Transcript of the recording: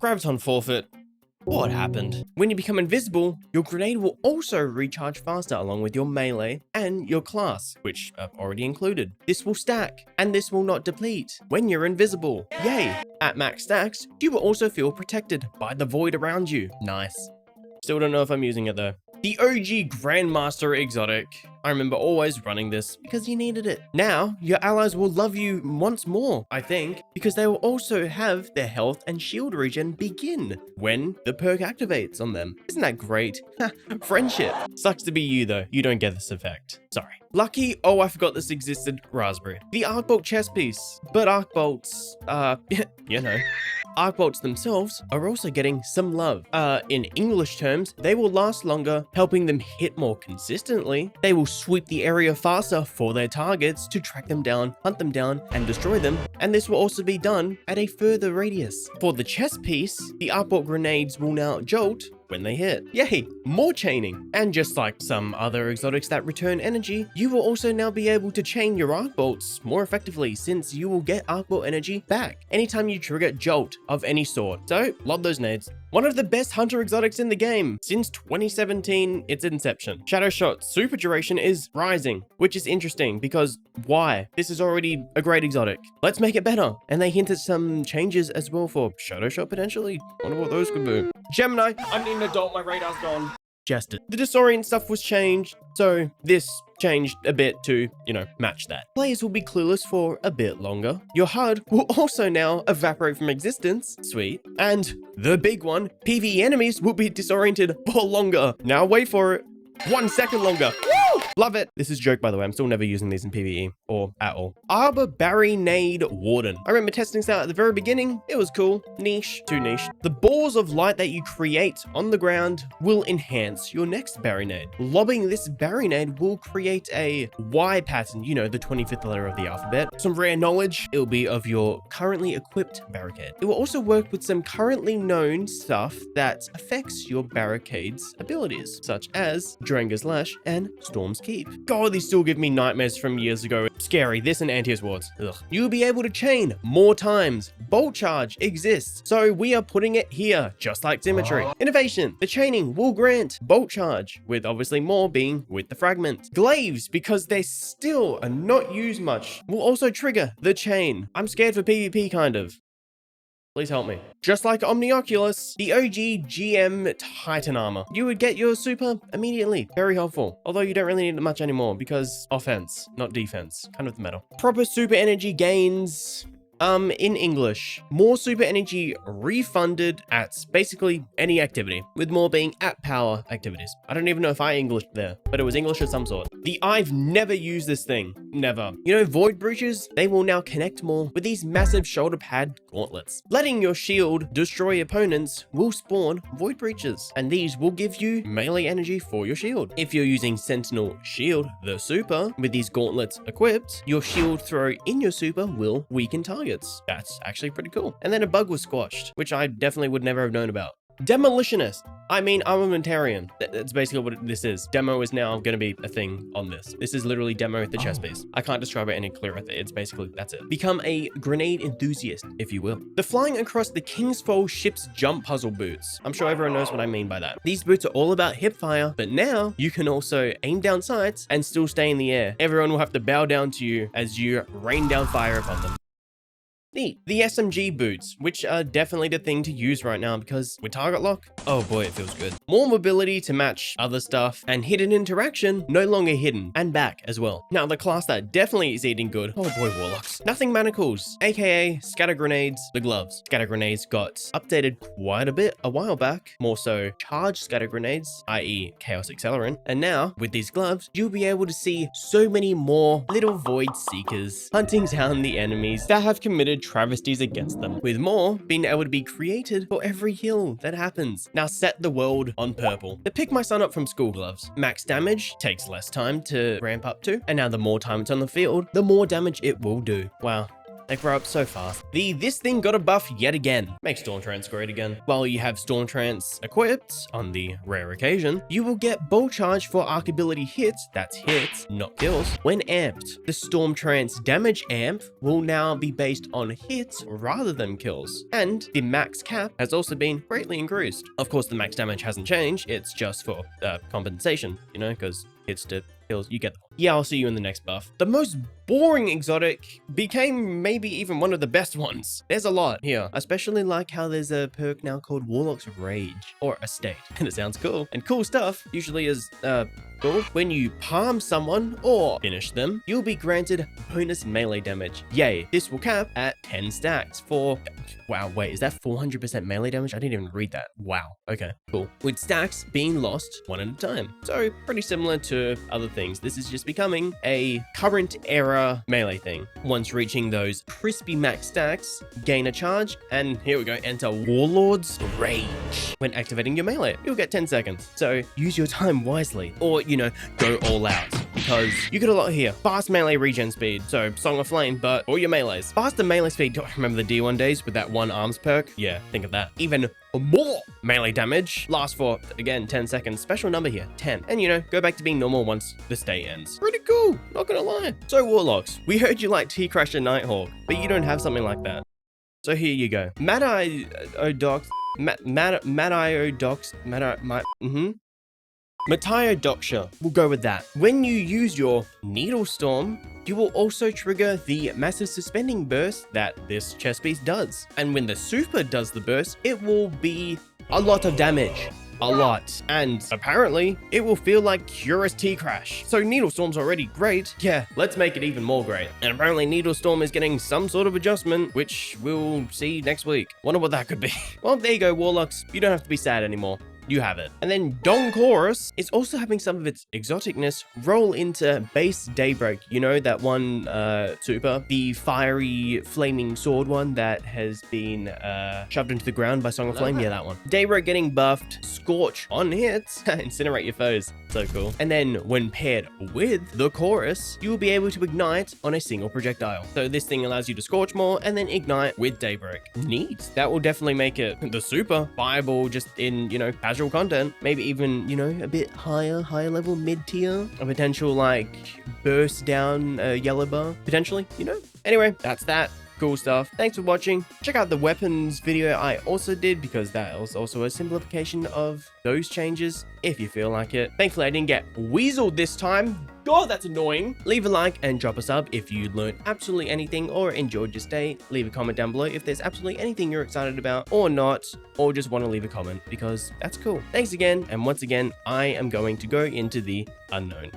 Graviton forfeit. What happened? When you become invisible, your grenade will also recharge faster along with your melee and your class, which are already included. This will stack, and this will not deplete when you're invisible. Yay! At max stacks, you will also feel protected by the void around you. Nice. Still don't know if I'm using it though. The OG Grandmaster exotic. I remember always running this because you needed it. Now, your allies will love you once more, I think, because they will also have their health and shield regen begin when the perk activates on them. Isn't that great? Friendship. Sucks to be you though. You don't get this effect. Sorry. Lucky, oh, I forgot this existed, Raspberry. The Arc Bolt chest piece. But Arc Bolts, you know. Arc Bolts themselves are also getting some love. In English terms, they will last longer, helping them hit more consistently. They will sweep the area faster for their targets to track them down, hunt them down, and destroy them. And this will also be done at a further radius. For the chest piece, the Arc Bolt grenades will now jolt when they hit. Yay, more chaining. And just like some other exotics that return energy, you will also now be able to chain your Arc Bolts more effectively, since you will get Arc Bolt energy back anytime you trigger jolt of any sort. So, love those nades. One of the best hunter exotics in the game since 2017, its inception. Shadow Shot super duration is rising, which is interesting because why? This is already a great exotic. Let's make it better. And they hinted some changes as well for Shadow Shot potentially. Wonder what those could be. Gemini, I need an adult, my radar's gone. Just it. The disorient stuff was changed, so this changed a bit to, match that. Players will be clueless for a bit longer. Your HUD will also now evaporate from existence. Sweet. And the big one, PvE enemies will be disoriented for longer. Now wait for it. 1 second longer. Woo! Love it. This is a joke, by the way. I'm still never using these in PvE or at all. Arbor Barrynade Warden. I remember testing this out at the very beginning. It was cool. Niche. Too niche. The balls of light that you create on the ground will enhance your next Barrynade. Lobbing this Barrynade will create a Y pattern, the 25th letter of the alphabet. Some rare knowledge. It will be of your currently equipped barricade. It will also work with some currently known stuff that affects your barricade's abilities, such as Drenga's Lash and Storm's Keep. God, these still give me nightmares from years ago. Scary. This and Antius Wards. Ugh. You'll be able to chain more times. Bolt Charge exists, so we are putting it here, just like Symmetry. Innovation. The chaining will grant Bolt Charge, with obviously more being with the fragment. Glaives, because they still are not used much, will also trigger the chain. I'm scared for PvP, kind of. Please help me. Just like Omnioculus, the OG GM Titan Armor. You would get your super immediately. Very helpful. Although you don't really need it much anymore because offense, not defense. Kind of the metal. Proper super energy gains. In English, more super energy refunded at basically any activity, with more being at power activities. I don't even know if I Englished there, but it was English of some sort. I've never used this thing. Never. Void breaches, they will now connect more with these massive shoulder pad gauntlets. Letting your shield destroy opponents will spawn void breaches, and these will give you melee energy for your shield. If you're using Sentinel Shield, the super, with these gauntlets equipped, your shield throw in your super will weaken targets. That's actually pretty cool. And then a bug was squashed, which I definitely would never have known about. Demolitionist. Armamentarian. That's basically what this is. Demo is now going to be a thing on this. This is literally demo with the chest piece. I can't describe it any clearer. It's basically, that's it. Become a grenade enthusiast, if you will. The flying across the King's Fall ship's jump puzzle boots. I'm sure everyone knows what I mean by that. These boots are all about hip fire, but now you can also aim down sights and still stay in the air. Everyone will have to bow down to you as you rain down fire upon them. Neat. The SMG boots, which are definitely the thing to use right now because with target lock, oh boy, it feels good. More mobility to match other stuff, and hidden interaction no longer hidden, and back as well. Now the class that definitely is eating good, oh boy, warlocks. Nothing manacles, aka scatter grenades, the gloves. Scatter grenades got updated quite a bit a while back, more so charged scatter grenades, i.e. chaos accelerant. And now with these gloves, you'll be able to see so many more little void seekers hunting down the enemies that have committed travesties against them, with more being able to be created for every heal that happens. Now set the world on purple. To pick my son up from school gloves. Max damage takes less time to ramp up to, and now the more time it's on the field, the more damage it will do. Wow. They grow up so fast. This thing got a buff yet again. Make Storm Trance great again. While you have Storm Trance equipped, on the rare occasion, you will get Ball Charge for arc ability hits, that's hits, not kills, when amped. The Storm Trance damage amp will now be based on hits rather than kills. And the max cap has also been greatly increased. Of course, the max damage hasn't changed, it's just for compensation, you know, because hits to kills, you get the point. Yeah, I'll see you in the next buff. The most boring exotic became maybe even one of the best ones. There's a lot here. Especially like how there's a perk now called Warlock's Rage, or a state, and it sounds cool. And cool stuff usually is cool. When you palm someone or finish them, you'll be granted bonus melee damage. Yay, this will cap at 10 stacks for, wow, wait, is that 400% melee damage? I didn't even read that. Wow, okay, cool. With stacks being lost one at a time. So pretty similar to other things. This is just becoming a current era melee thing. Once reaching those crispy max stacks, gain a charge, and here we go, enter Warlord's Rage. When activating your melee, you'll get 10 seconds. So use your time wisely, or, you know, go all out, because you get a lot here. Fast melee regen speed, so Song of Flame, but all your melees. Faster melee speed, remember the D1 days with that one arms perk? Yeah, think of that. Even more melee damage lasts for, again, 10 seconds. Special number here, 10. And, you know, go back to being normal once the stay ends. Pretty cool, not gonna lie. So, Warlocks, we heard you like T-Crusher Nighthawk, but you don't have something like that. So here you go. Matiodox, Matiodoxa, we'll go with that. When you use your Needle Storm, you will also trigger the massive suspending burst that this chest piece does. And when the super does the burst, it will be a lot of damage. A lot. And apparently, it will feel like Curious T-Crash. So Needle Storm's already great. Yeah, let's make it even more great. And apparently Needle Storm is getting some sort of adjustment, which we'll see next week. Wonder what that could be. Well, there you go, Warlocks. You don't have to be sad anymore. You have it. And then Dong Chorus is also having some of its exoticness roll into base Daybreak. You know, that one super, the fiery flaming sword one that has been shoved into the ground by Song of Flame. Yeah, that one. Daybreak getting buffed, Scorch on hits, incinerate your foes. So cool. And then when paired with the Chorus, you will be able to ignite on a single projectile. So this thing allows you to Scorch more and then ignite with Daybreak. Neat. That will definitely make it the super viable just in, you know, casual content, maybe even, you know, a bit higher level, mid-tier, a potential like burst down yellow bar, potentially, you know. Anyway, that's that. Cool stuff. Thanks for watching. Check out the weapons video I also did, because that was also a simplification of those changes if you feel like it. Thankfully I didn't get weaseled this time. God, that's annoying. Leave a like and drop a sub if you learned absolutely anything or enjoyed your stay. Leave a comment down below if there's absolutely anything you're excited about or not, or just want to leave a comment, because that's cool. Thanks again, and once again, I am going to go into the unknown.